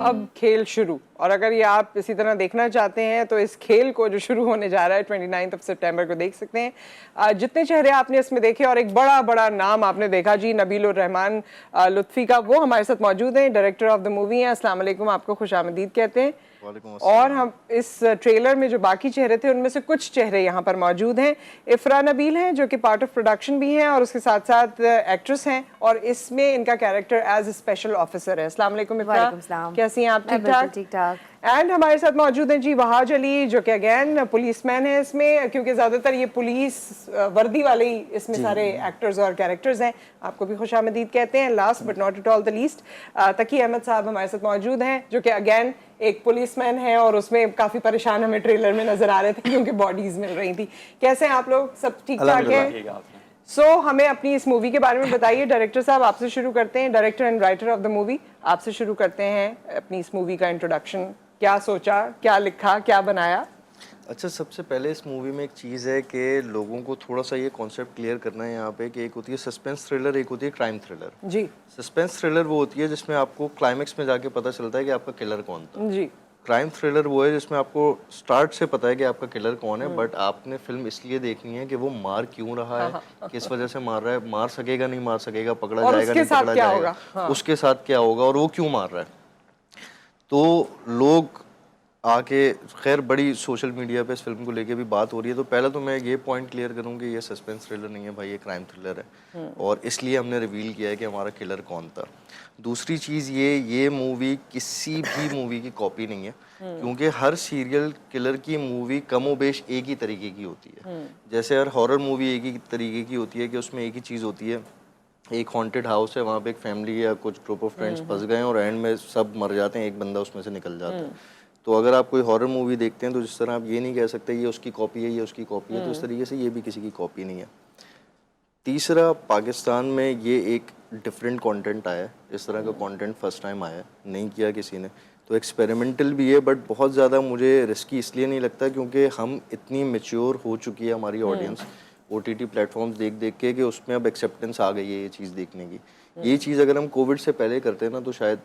अब खेल शुरू, और अगर ये आप इसी तरह देखना चाहते हैं तो इस खेल को जो शुरू होने जा रहा है 29 सितंबर को देख सकते हैं। जितने चेहरे आपने इसमें देखे और एक बड़ा बड़ा नाम आपने देखा जी, नबील उर रहमान लुत्फी का, वो हमारे साथ मौजूद हैं, डायरेक्टर ऑफ द मूवी हैं। अस्सलाम वालेकुम, आपको खुशामदीद कहते हैं। और हम इस ट्रेलर में जो बाकी चेहरे थे उनमें से कुछ चेहरे यहाँ पर मौजूद हैं। इफ्रा नबील हैं जो कि पार्ट ऑफ प्रोडक्शन भी हैं और उसके साथ साथ एक्ट्रेस हैं, और इसमें इनका character as a special officer है। अस्सलाम वालेकुम इफ्रा, कैसी हैं आप? ठीक ठाक। एंड हमारे साथ मौजूद हैं जी वहाज अली, जो कि अगेन पुलिसमैन है इसमें, क्योंकि ज्यादातर ये पुलिस वर्दी वाले ही इसमें सारे एक्टर्स और कैरेक्टर्स हैं। आपको भी खुशामदीद कहते हैं। Last but not at all the least, Taqi Ahmed साहब हमारे साथ मौजूद हैं, जो कि अगेन एक पुलिसमैन है और उसमें काफी परेशान हमें ट्रेलर में नजर आ रहे थे क्योंकि बॉडीज मिल रही थी। कैसे हैं आप लोग? सब ठीक ठाक है? हमें अपनी इस मूवी के बारे में बताइए। डायरेक्टर साहब, आपसे शुरू करते हैं, director and writer of the movie, आपसे शुरू करते हैं अपनी इस मूवी का इंट्रोडक्शन। क्या सोचा, क्या लिखा, क्या बनाया? अच्छा, सबसे पहले इस मूवी में एक चीज़ है कि लोगों को थोड़ा सा ये कॉन्सेप्ट क्लियर करना है यहाँ पे कि एक होती है सस्पेंस थ्रिलर, एक होती है क्राइम थ्रिलर। जी। सस्पेंस थ्रिलर वो होती है जिसमें आपको क्लाइमेक्स में जाके पता चलता है कि आपका किलर कौन था। जी। क्राइम थ्रिलर वो है जिसमें आपको स्टार्ट से पता है कि आपका किलर कौन है, बट आपने फिल्म इसलिए देखनी है कि वो मार क्यों रहा है, किस वजह से मार रहा है, मार सकेगा नहीं मार सकेगा, पकड़ा जाएगा नहीं पकड़ा जाएगा, उसके साथ क्या होगा और वो क्यों मार रहा है। तो लोग आके, खैर बड़ी सोशल मीडिया पे इस फिल्म को लेके भी बात हो रही है, तो पहले तो मैं ये पॉइंट क्लियर करूँ कि ये सस्पेंस थ्रिलर नहीं है भाई, ये क्राइम थ्रिलर है, और इसलिए हमने रिवील किया है कि हमारा किलर कौन था। दूसरी चीज़ ये मूवी किसी भी मूवी की कॉपी नहीं है, क्योंकि हर सीरियल किलर की मूवी कमोबेश एक ही तरीके की होती है। जैसे हर हॉरर मूवी एक ही तरीके की होती है कि उसमें एक ही चीज़ होती है, एक हॉन्टेड हाउस है, वहाँ पे एक फैमिली या कुछ ग्रुप ऑफ फ्रेंड्स फंस गए और एंड में सब मर जाते हैं, एक बंदा उसमें से निकल जाता है। तो अगर आप कोई हॉरर मूवी देखते हैं तो जिस तरह आप ये नहीं कह सकते ये उसकी कॉपी है, ये उसकी कॉपी है, तो इस तरीके से ये भी किसी की कॉपी नहीं है। तीसरा, पाकिस्तान में ये एक डिफरेंट कंटेंट आया है, इस तरह का कंटेंट फर्स्ट टाइम आया है, नहीं किया किसी ने, तो एक्सपेरिमेंटल भी है, बट बहुत ज़्यादा मुझे रिस्की इसलिए नहीं लगता क्योंकि हम इतनी मेच्योर हो चुकी है हमारी ऑडियंस OTT प्लेटफॉर्म्स देख देख के कि उसमें अब एक्सेप्टेंस आ गई है ये चीज़ देखने की। ये चीज़ अगर हम कोविड से पहले करते ना तो शायद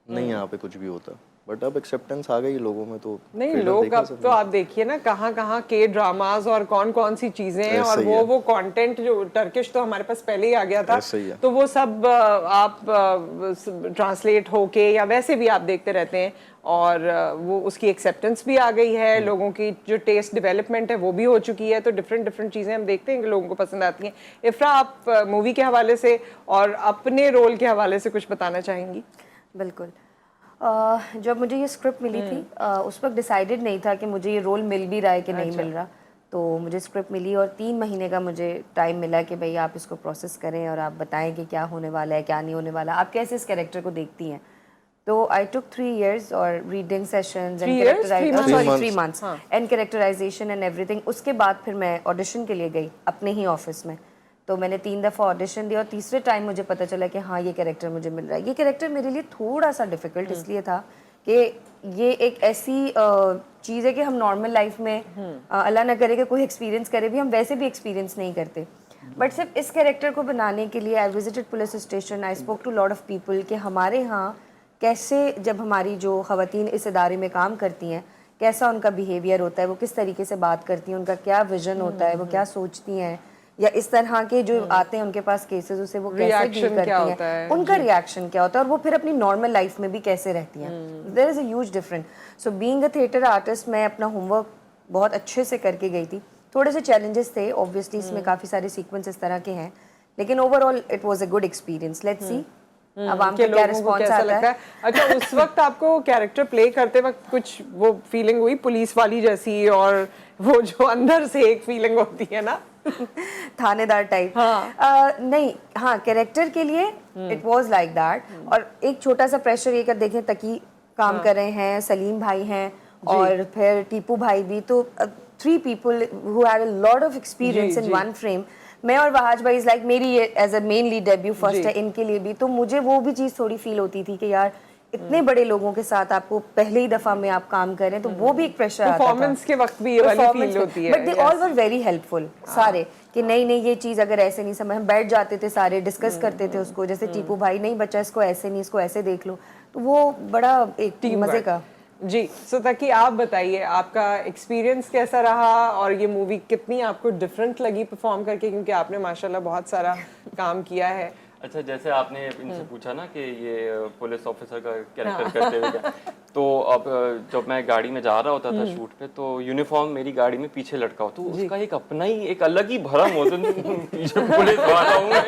नहीं यहाँ पे कुछ भी होता, बट अब एक्सेप्टेंस आ गई लोगों में, तो नहीं लोग अब तो आप देखिए ना कहाँ के ड्रामाज और कौन सी चीजें हैं, और वो कंटेंट जो टर्किश तो हमारे पास पहले ही आ गया था, तो वो सब आप ट्रांसलेट होके या वैसे भी आप देखते रहते हैं, और वो उसकी एक्सेप्टेंस भी आ गई है, लोगों की जो टेस्ट डेवलपमेंट है वो भी हो चुकी है, तो डिफरेंट चीजें हम देखते हैं कि लोगों को पसंद आती हैं। इफ्रा, आप मूवी के हवाले से और अपने रोल के हवाले से कुछ बताना चाहेंगी? बिल्कुल। जब मुझे ये स्क्रिप्ट मिली थी उस वक्त डिसाइडेड नहीं था कि मुझे ये रोल मिल भी रहा है कि नहीं मिल रहा, तो मुझे स्क्रिप्ट मिली और 3 महीने का मुझे टाइम मिला कि भाई आप इसको प्रोसेस करें और आप बताएं कि क्या होने वाला है क्या नहीं होने वाला, आप कैसे इस कैरेक्टर को देखती हैं। तो आई टुक 3 years और reading sessions and 3 months and characterization and everything. उसके बाद फिर मैं ऑडिशन के लिए गई अपने ही ऑफिस में, तो मैंने 3 दफ़ा ऑडिशन दिया और तीसरे टाइम मुझे पता चला कि हाँ ये कैरेक्टर मुझे मिल रहा है। ये कैरेक्टर मेरे लिए थोड़ा सा डिफ़िकल्ट इसलिए था कि ये एक ऐसी चीज़ है कि हम नॉर्मल लाइफ में अल्लाह ना करे कि कोई एक्सपीरियंस करे भी, हम वैसे भी एक्सपीरियंस नहीं करते, बट सिर्फ इस कैरेक्टर को बनाने के लिए I visited police station, I spoke to lot of people कि हमारे यहाँ कैसे जब हमारी जो ख़वातीन इस इदारे में काम करती हैं कैसा उनका बिहेवियर होता है, वो किस तरीके से बात करती हैं, उनका क्या विजन होता है, वो क्या सोचती हैं, या इस तरह के जो आते हैं उनके पास केसेस उसे वो कैसे डील करती हैं, उनका रिएक्शन क्या होता है, और वो फिर अपनी नॉर्मल लाइफ में भी कैसे रहती हैं। There is a huge difference. So being a theatre artist मैं अपना होमवर्क बहुत अच्छे से करके गई थी। थोड़े से चैलेंजेस थे ऑब्वियसली, इसमें काफ़ी सारे सीक्वेंस इस तरह के हैं, लेकिन overall it was a good experience. Let's see अब आपको क्या रिस्पॉन्स आता है। अच्छा, उस वक्त आपको कैरेक्टर प्ले करते वक्त कुछ वो फीलिंग हुई पुलिस वाली जैसी, और वो जो अंदर से एक फीलिंग होती है ना थानेदार टाइप? नहीं, हाँ कैरेक्टर के लिए इट वाज लाइक दैट। और एक छोटा सा प्रेशर ये कर देखें, तकी काम कर रहे हैं, सलीम भाई हैं और फिर टीपू भाई भी, तो 3 people who had a lot of experience in one frame। मैं और वहाज भाई इज लाइक मेरी as a main lead debut first है इनके लिए भी, तो मुझे वो भी चीज़ थोड़ी फील होती थी कि यार इतने बड़े लोगों के साथ आपको पहले ही दफा में आप काम कर रहे हैं, तो वो भी एक प्रेशर आता था। परफॉर्मेंस के वक्त भी ये वाली फील होती है, but they all were very helpful सारे, कि नहीं ये चीज़ अगर ऐसे नहीं समझ, हम बैठ जाते थे सारे डिस्कस करते थे उसको, जैसे टीपू भाई नहीं बच्चा इसको ऐसे नहीं, इसको ऐसे देख लो, तो वो बड़ा एक Teamwork. मजे का। जी, सो ताकि आप बताइए आपका एक्सपीरियंस कैसा रहा और ये मूवी कितनी आपको डिफरेंट लगी परफॉर्म करके, क्योंकि आपने माशाल्लाह बहुत सारा काम किया है। अच्छा, जैसे आपने इनसे पूछा ना कि ये पुलिस ऑफिसर का कैरेक्टर करते हुए क्या, तो अब जब मैं गाड़ी में जा रहा होता था शूट पे, तो यूनिफॉर्म मेरी गाड़ी में पीछे लटका हो, तो उसका एक अपना ही एक अलग ही भरम होता है, पीछे पुलिस वाला हूँ मैं।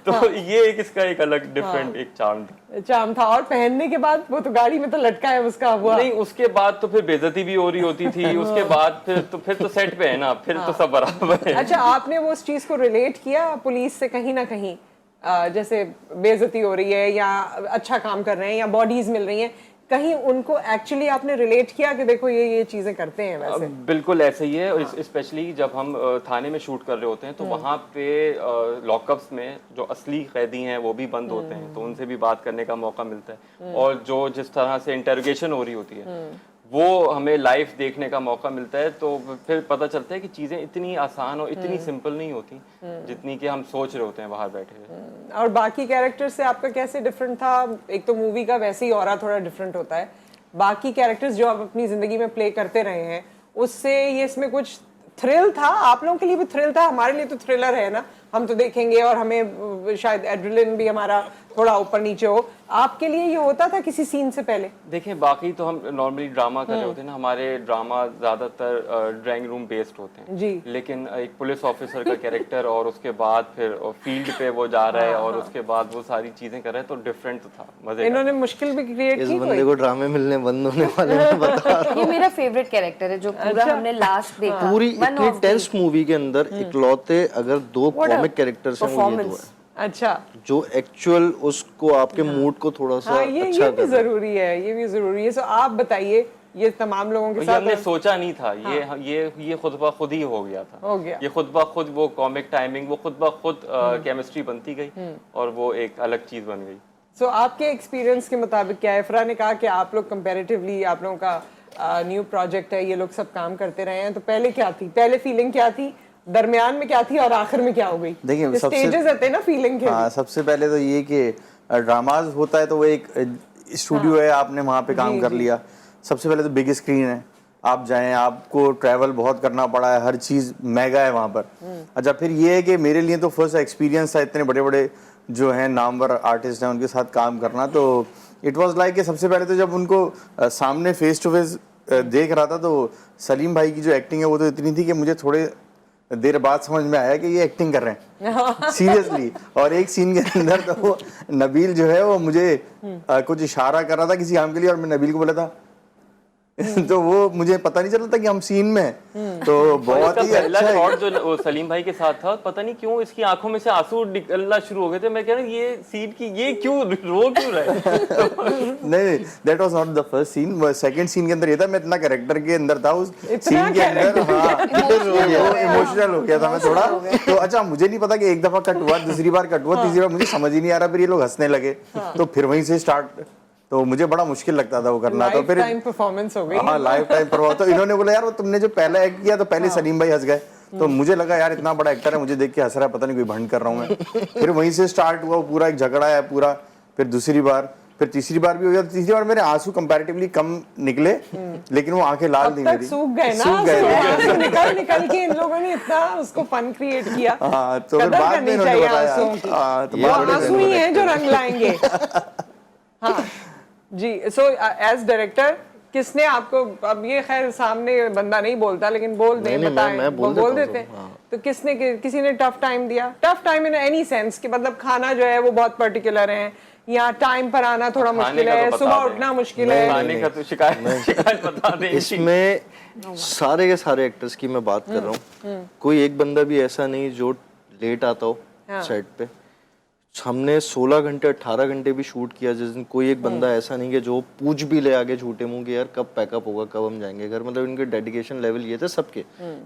तो ये एक इसका एक अलग डिफरेंट एक चार्म था। और पहनने के बाद वो तो गाड़ी में तो लटका है उसका हुआ नहीं, उसके बाद तो फिर बेइज्जती भी हो रही होती थी, उसके बाद फिर तो सेट पे है ना, फिर तो सब बराबर है। अच्छा, आपने वो उस चीज को रिलेट किया पुलिस से कहीं ना कहीं, जैसे बेइज्जती हो रही है या अच्छा काम कर रहे हैं या बॉडीज मिल रही हैं, कहीं उनको एक्चुअली आपने रिलेट किया कि देखो ये चीजें करते हैं वैसे? बिल्कुल ऐसे ही है, स्पेशली जब हम थाने में शूट कर रहे होते हैं तो वहाँ पे लॉकअप्स में जो असली कैदी हैं वो भी बंद होते हैं, तो उनसे भी बात करने का मौका मिलता है, और जो जिस तरह से इंटरोगेशन हो रही होती है वो हमें लाइव देखने का मौका मिलता है, तो फिर पता चलता है कि चीज़ें इतनी आसान और इतनी सिंपल नहीं होती जितनी कि हम सोच रहे होते हैं बाहर बैठे हुए। और बाकी कैरेक्टर से आपका कैसे डिफरेंट था? एक तो मूवी का वैसे ही ऑरा थोड़ा डिफरेंट होता है, बाकी कैरेक्टर्स जो आप अपनी जिंदगी में प्ले करते रहे हैं उससे ये इसमें कुछ थ्रिल था? आप लोगों के लिए भी थ्रिल था, हमारे लिए तो थ्रिलर है ना, हम तो देखेंगे और हमें शायद एड्रेनलिन भी हमारा थोड़ा ऊपर नीचे हो। आपके लिए ये होता था किसी सीन से पहले? देखें, बाकी तो हम नॉर्मली ड्रामा कर रहे होते हैं ना, हमारे ड्रामा ज्यादातर ड्राइंग रूम बेस्ड होते हैं जी, लेकिन एक पुलिस ऑफिसर का कैरेक्टर और उसके बाद फिर फील्ड पे वो जा रहा है और उसके बाद वो सारी चीजें कर रहा है, तो डिफरेंट तो था, मजे। इन्होंने मुश्किल भी क्रिएट इस की बंदे को ड्रामे मिलने बंद होने वाले हैं, बता रहा हूं। ये मेरा फेवरेट कैरेक्टर है जो पूरा हमने लास्ट देखा। पूरी इतनी टेंस मूवी के अंदर इकलौते अगर 2 कॉमिक कैरेक्टर्स हैं वो ये 2 है। अच्छा, जो एक्चुअल उसको आपके मूड को थोड़ा सा ये अच्छा भी जरूरी है, ये भी जरूरी है। सो आप बताइए, ये तमाम लोगों के साथ हमने सोचा नहीं था, ये खुद ब खुद ही हो गया था, ये खुद ब खुद वो कॉमिक टाइमिंग, वो खुद ब खुद केमिस्ट्री बनती गई और वो एक अलग चीज बन गई। सो आपके एक्सपीरियंस के मुताबिक क्या है? इफ्रा ने कहा कि आप लोग कंपैरेटिवली, आप लोगों का न्यू प्रोजेक्ट है, ये लोग सब काम करते रहे हैं, तो पहले क्या थी, पहले फीलिंग क्या थी, दरमियान में क्या थी और आखिर में क्या हो गई? देखिए, स्टेजेस रहते हैं ना फीलिंग के। हाँ, सबसे पहले तो ये कि ड्रामाज होता है तो वो एक स्टूडियो है, आपने वहाँ पे काम कर लिया। सबसे पहले तो बिग स्क्रीन है, आप जाएं, आपको ट्रैवल बहुत करना पड़ा है, हर चीज़ मेगा है वहाँ पर। अच्छा, फिर ये है कि मेरे लिए तो फर्स्ट एक्सपीरियंस था इतने बड़े बड़े जो हैं नामवर आर्टिस्ट हैं उनके साथ काम करना, तो इट वाज लाइक कि सबसे पहले तो जब उनको सामने फेस टू फेस देख रहा था, तो सलीम भाई की जो एक्टिंग है वो तो इतनी थी कि मुझे थोड़े देर बाद समझ में आया कि ये एक्टिंग कर रहे हैं सीरियसली। और एक सीन के अंदर तो वो नबील जो है वो मुझे कुछ इशारा कर रहा था किसी काम के लिए और मैं नबील को बोला था तो वो मुझे पता नहीं चला था कि हम सीन में हैं। तो बहुत ही पहला अच्छा शॉट जो सलीम भाई के साथ था, पता नहीं क्यों इसकी आंखों में से आंसू निकलना शुरू हो गए थे। मैं कह रहा हूँ ये सीन की ये क्यों रो क्यों रहा है? नहीं, that was not the first scene. Second scene के अंदर ये था, मैं इतना कैरेक्टर के अंदर था उस सीन के अंदर, हाँ इमोशनल हो गया था मैं थोड़ा। तो अच्छा, मुझे नहीं पता कि एक दफा कट हुआ, दूसरी बार कट हुआ, तीसरी बार मुझे समझ ही नहीं आ रहा, फिर ये लोग हंसने लगे, तो फिर वहीं से स्टार्ट, तो मुझे बड़ा मुश्किल लगता था वो करना। तो फिर टाइम परफॉर्मेंस हो गई। हाँ, लाइव टाइम परफॉर्मेंस। तो इन्होंने बोला यार वो तुमने जो पहला एक्ट किया तो पहले सलीम भाई हंस गए, तो मुझे लगा यार इतना बड़ा एक्टर है, मुझे देख के हंस रहा है, पता नहीं कोई भंड कर रहा हूँ मैं। फिर वहीं से स्टार्ट हुआ पूरा एक झगड़ा है पूरा। फिर दूसरी बार, फिर तीसरी बार भी हो गया। तीसरी बार मेरे आंसू कंपैरेटिवली कम निकले, लेकिन वो आंखें लाल नहीं मेरी, सूख गए ना, निकल के इन लोगों ने इतना उसको फन क्रिएट किया। हाँ, तो फिर बाद में इन्होंने बताया आंसू ही हैं जो रंग लाएंगे। हाँ जी। सो एज डायरेक्टर किसने आपको, अब ये खैर सामने बंदा नहीं बोलता लेकिन बोल दें, बताएं, मैं बोल देते हैं, तो किसने, किसी ने टफ टाइम दिया? Tough time in any sense कि मतलब खाना जो है वो बहुत पर्टिकुलर है, या टाइम पर आना थोड़ा मुश्किल है, सुबह उठना मुश्किल है? खाने का तो शिकायत बता दें। इसमें सारे के सारे एक्टर्स की मैं बात कर रहा हूँ, कोई एक बंदा भी ऐसा नहीं जो लेट आता हो सेट पे। हमने 16 घंटे 18 घंटे भी शूट किया जिस दिन, कोई एक बंदा ऐसा नहीं कि जो पूछ भी ले आगे झूठे मुंह के यार कब पैकअप होगा, कब हम जाएंगे घर। मतलब इनके डेडिकेशन लेवल ये थे सबके,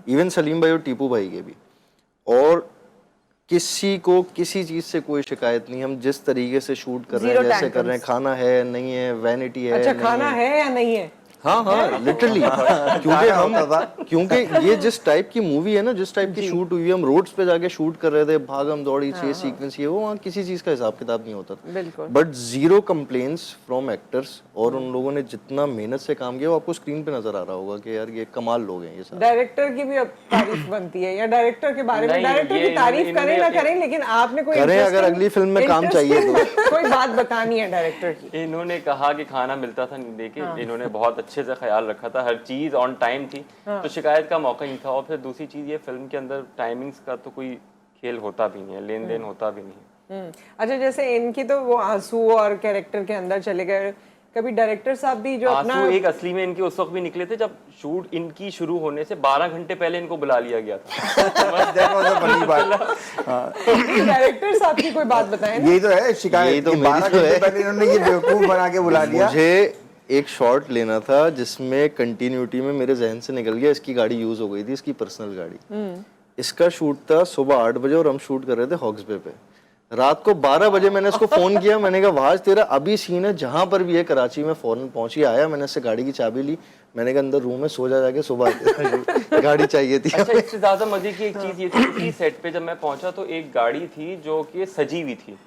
इवन सलीम भाई और टीपू भाई के भी। और किसी को किसी चीज से कोई शिकायत नहीं, हम जिस तरीके से शूट कर रहे हैं, जैसे कर रहे हैं, खाना है नहीं है, वैनिटी है, अच्छा, खाना है या नहीं है? हाँ हाँ लिटरली क्योंकि ये जिस टाइप की मूवी है ना, जिस टाइप की शूट हुई है, हम रोड्स पे जाके शूट कर रहे थे, भागम दौड़ी चेस सीक्वेंस, ये वो, वहाँ किसी चीज का हिसाब किताब नहीं होता था। बिल्कुल। But zero complaints from actors, और उन लोगों ने जितना मेहनत से काम किया वो आपको स्क्रीन पे नजर आ रहा होगा कि यार ये कमाल लोग हैं ये सारे। डायरेक्टर की भी अब तारीफ बनती है, या डायरेक्टर के बारे में, नहीं, डायरेक्टर ये की तारीफ इन्होंने- करें ना करें, लेकिन आपने कोई करें अगर अगली फिल्म में काम चाहिए तो। कोई बात बतानी है डायरेक्टर की। इन्होंने कहा कि खाना मिलता था नहीं, देखिए इन्होंने बहुत अच्छे से ख्याल रखा था, हर चीज ऑन टाइम थी, तो शिकायत का मौका ही नहीं था। और फिर दूसरी चीज, ये फिल्म के अंदर टाइमिंग्स का तो कोई खेल होता भी नहीं है, लेन देन होता भी नहीं है। अच्छा, जैसे इनकी तो वो आंसू और कैरेक्टर के अंदर चले गए, कभी डायरेक्टर साहब भी जो अपना आंसू एक असली में इनके उस वक्त भी निकले थे जब शूट इनकी शुरू होने से 12 घंटे पहले इनको बुला लिया गया था। That was a funny part. Director साहब की कोई बात बताएं ना। यही तो है शिकायत, यही तो कि मेरी 12 तो घंटे है। पहले इन्होंने ये बेवकूफ बना के बुला लिया। मुझे एक शॉट लेना था जिसमें कंटिन्यूटी में मेरे जहन से निकल गया, इसकी गाड़ी यूज हो गई थी, इसकी पर्सनल गाड़ी। इसका शूट था सुबह 8 बजे और हम शूट कर रहे थे हॉक्स बे पे। रात को 12 बजे मैंने इसको फोन किया, मैंने कहा भाज तेरा अभी सीन है जहां पर भी है कराची में, फौरन पहुंच ही आया। मैंने इससे गाड़ी की चाबी ली, मैंने कहा अंदर रूम में सो जा जाके, सुबह गाड़ी चाहिए थी। अच्छा, इससे ज्यादा मजे की एक चीज ये थी कि सेट पे जब मैं पहुंचा तो एक गाड़ी थी जो कि सजी हुई थी,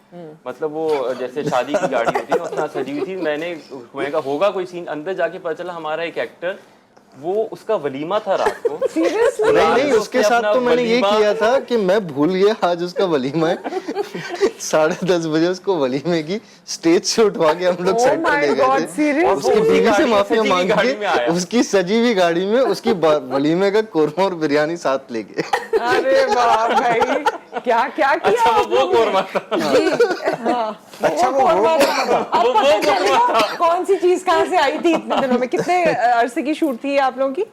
मतलब वो जैसे शादी की गाड़ी होती है ना, उतना सजी हुई थी। मैंने कहा होगा कोई सीन, अंदर जाके पता चला हमारा एक एक्टर, वो उसका वलीमा था रात को। नहीं उसके साथ तो मैंने ये किया था कि मैं भूल गया आज उसका वलीमा है। 10:30 बजे उसको वलीमे की स्टेज से उठवा के हम लोग Oh सेट पे my ले गए God, थे। serious? उसकी बीवी से माफिया सजी हुई मांग गाड़ी में आया। के उसकी सजी हुई गाड़ी में उसकी वलीमे का कोरमा और बिरयानी साथ ले गए। अरे वाह भाई, क्या क्या किया अच्छा, आप वो लोगों ने? कोरमा था। जी, हाँ, वो कोरमा था। अब पता चलेगा कौन सी चीज कहाँ से आई थी इतने दिनों में। कितने अरसे की शूट थी आप लोगों की?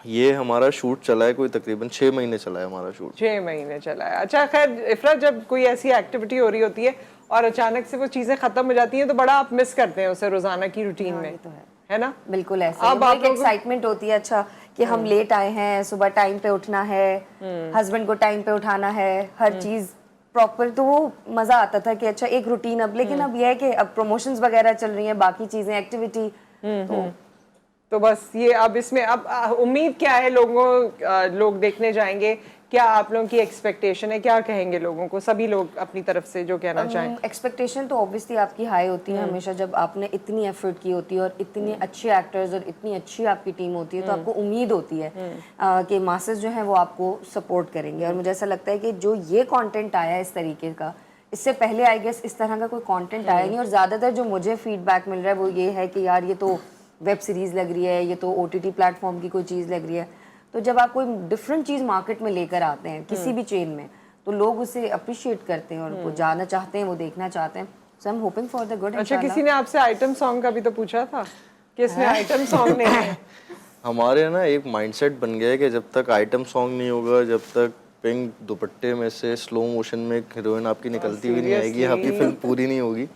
ये हमारा शूट चला है कोई तकरीबन 6 महीने चला है हमारा शूट। 6 महीने चला है। अच्छा, खैर इफरा, जब कोई ऐसी एक्टिविटी हो रही होती है और अचानक से वो चीजें खत्म हो जाती हैं तो बड़ा आप मिस करते हैं उसे रोजाना की रूटीन में, तो है ना? बिल्कुल ऐसा अब है। आप एक लोगों को- एक्साइटमेंट होती है, अच्छा कि हम लेट आए हैं, सुबह टाइम पे उठना है, हस्बैंड को टाइम पे उठाना है, हर चीज प्रॉपर, तो वो मजा आता था कि अच्छा एक रूटीन। अब लेकिन अब यह है कि अब प्रमोशंस वगैरह चल रही हैं, बाकी चीजें, एक्टिविटी, तो बस ये अब इसमें अब उम्मीद क्या है लोग देखने जाएंगे, क्या आप लोगों की एक्सपेक्टेशन है, क्या कहेंगे लोगों को, सभी लोग अपनी तरफ से जो कहना चाहें? एक्सपेक्टेशन तो ऑब्वियसली आपकी हाई होती है हमेशा, जब आपने इतनी एफर्ट की होती है और इतने अच्छे एक्टर्स और इतनी अच्छी आपकी टीम होती है, तो आपको उम्मीद होती है कि मासेस जो है वो आपको सपोर्ट करेंगे। और मुझे ऐसा लगता है कि जो ये कंटेंट आया है इस तरीके का, इससे पहले आई गेस इस तरह का कोई कंटेंट आया नहीं। और ज़्यादातर जो मुझे फीडबैक मिल रहा है वो ये है कि यार ये तो वेब सीरीज़ लग रही है, ये तो OTT प्लेटफॉर्म की कोई चीज़ लग रही है। तो जब आप कोई डिफरेंट चीज़ मार्केट में लेकर आते हैं किसी भी चेन में, तो लोग उसे अप्रिशिएट करते हैं और वो जाना चाहते हैं, वो देखना चाहते हैं। So I am hoping for the good. अच्छा, किसी ने आपसे आइटम सॉन्ग का भी तो पूछा था कि इसमें आइटम सॉन्ग नहीं है। हमारे ना एक माइंडसेट बन गया है कि जब तक आइटम सॉन्ग नहीं होगा, जब तक पिंक दुपट्टे में से स्लो मोशन में एक हीरोइन आपकी निकलती हुई नहीं आएगी, आपकी फिल्म पूरी नहीं होगी।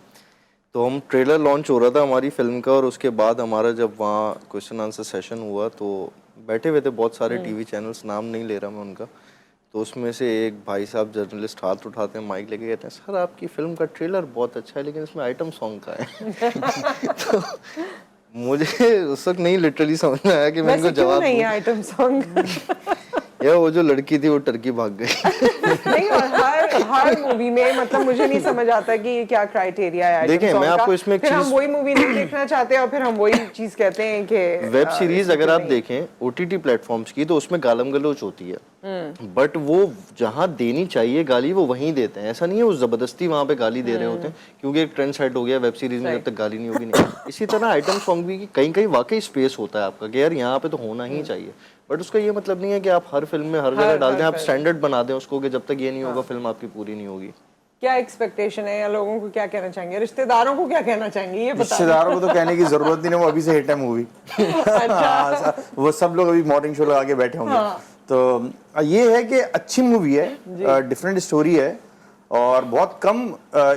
तो हम ट्रेलर लॉन्च हो रहा था हमारी फिल्म का, और उसके बाद हमारा जब वहाँ क्वेश्चन आंसर सेशन हुआ तो बैठे हुए थे बहुत सारे टीवी चैनल्स, नाम नहीं ले रहा मैं उनका, तो उसमें से एक भाई साहब जर्नलिस्ट हाथ उठाते हैं, माइक लेके कहते हैं सर आपकी फिल्म का ट्रेलर बहुत अच्छा है लेकिन इसमें आइटम सॉन्ग का है। तो मुझे उस वक्त नहीं लिटरली समझ में आया कि मैं इनको जवाब नहीं दूं। Item song. यार वो जो लड़की थी वो टर्की भाग गई। नहीं, और हर मूवी में मतलब मुझे नहीं समझ आता कि ये क्या क्राइटेरिया है देखें, मैं आपको इसमें एक फिर हम चीज- वही मूवी नहीं देखना चाहते और फिर हम वही चीज कहते हैं कि वेब सीरीज अगर आप देखें OTT प्लेटफॉर्म्स की तो उसमें गालम गलोच होती है, बट वो जहाँ देनी चाहिए गाली वो वहीं देते हैं। ऐसा नहीं है वो जबरदस्ती वहाँ पे गाली दे रहे होते हैं, क्योंकि एक ट्रेंड सेट हो गया वेब सीरीज में जब तक गाली नहीं होगी नहीं। इसी तरह आइटम सॉन्ग भी कहीं कहीं वाकई स्पेस होता है आपका कि यार यहाँ पे तो होना ही चाहिए, बट उसका ये मतलब नहीं है कि आप हर फिल्म में हर जगह डाल दें, आप स्टैंडर्ड बना दें उसको कि जब तक ये नहीं होगा फिल्म आपकी पूरी नहीं होगी। क्या एक्सपेक्टेशन है, या लोगों को क्या कहना चाहेंगे, रिश्तेदारों को क्या कहना चाहेंगे, ये बता। रिश्तेदारों को तो कहने की जरूरत नहीं है, वो अभी से हिट है मूवी। वो सब लोग अभी मॉर्निंग शो लगा के बैठे होंगे। तो ये है कि अच्छी मूवी है, डिफरेंट स्टोरी है और बहुत कम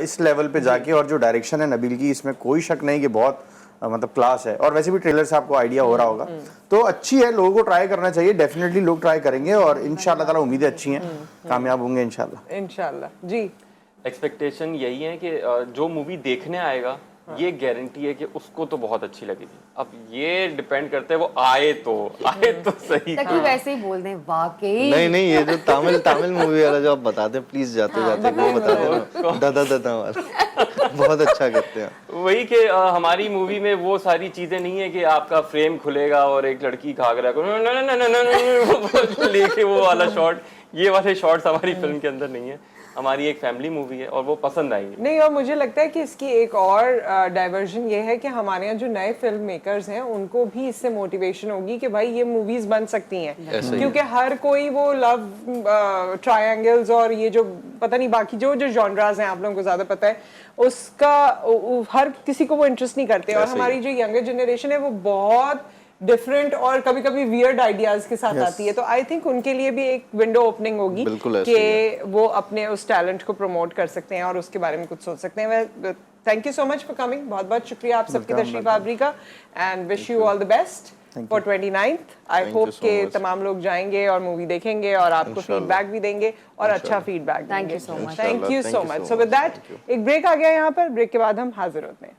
इस लेवल पे जाके, और जो डायरेक्शन है नबील की, इसमें कोई शक नहीं कि बहुत मतलब क्लास है। और वैसे भी ट्रेलर से आपको आइडिया हो रहा होगा, तो अच्छी है, लोगों को ट्राई करना चाहिए। डेफिनेटली लोग ट्राई करेंगे और इंशाल्लाह ताला उम्मीदें अच्छी हैं, कामयाब होंगे इंशाल्लाह। इंशाल्लाह। जी, एक्सपेक्टेशन यही है कि जो मूवी देखने आएगा ये गारंटी है कि उसको तो बहुत अच्छी लगेगी। अब ये डिपेंड करता है वो आए तो सही। ताकि वैसे ही बोल दें वाकई। नहीं, ये जो तमिल मूवी वाला जो आप बताते हैं, प्लीज जाते वो बताते हैं दादा वाला, बहुत अच्छा करते हैं। वही कि हमारी मूवी में वो सारी चीजें नहीं है कि आपका फ्रेम खुलेगा और एक लड़की घाघरा को लेके वो वाला शॉट, ये वाले शॉट्स हमारी फिल्म के अंदर नहीं है। हमारी एक फैमिली मूवी है और वो पसंद आएंगी। नहीं, और मुझे लगता है कि इसकी एक और डाइवर्जन ये है कि हमारे यहाँ जो नए फिल्म मेकर्स हैं उनको भी इससे मोटिवेशन होगी कि भाई ये मूवीज बन सकती हैं, क्योंकि हर कोई वो लव ट्रायंगल्स और ये जो पता नहीं बाकी जो जॉनरास हैं, आप लोगों को ज्यादा पता है, उसका हर किसी को वो इंटरेस्ट नहीं करते। और हमारी जो यंगर जनरेशन है वो बहुत डिफरेंट और कभी कभी वियर्ड आइडियाज के साथ आती है, तो आई थिंक उनके लिए भी एक विंडो ओपनिंग होगी कि वो अपने उस टैलेंट को प्रमोट कर सकते हैं और उसके बारे में कुछ सोच सकते हैं। Thank you so much for coming, बहुत बहुत शुक्रिया आप सबकी तशरीफ आवरी का, and wish you all the best for 29th। I hope के तमाम लोग जाएंगे और मूवी देखेंगे और आपको फीडबैक भी देंगे और अच्छा फीडबैक देंगे। Thank you so much. Thank you so much. So with that एक ब्रेक आ गया यहाँ पर, ब्रेक के बाद हम हाजिर होते हैं।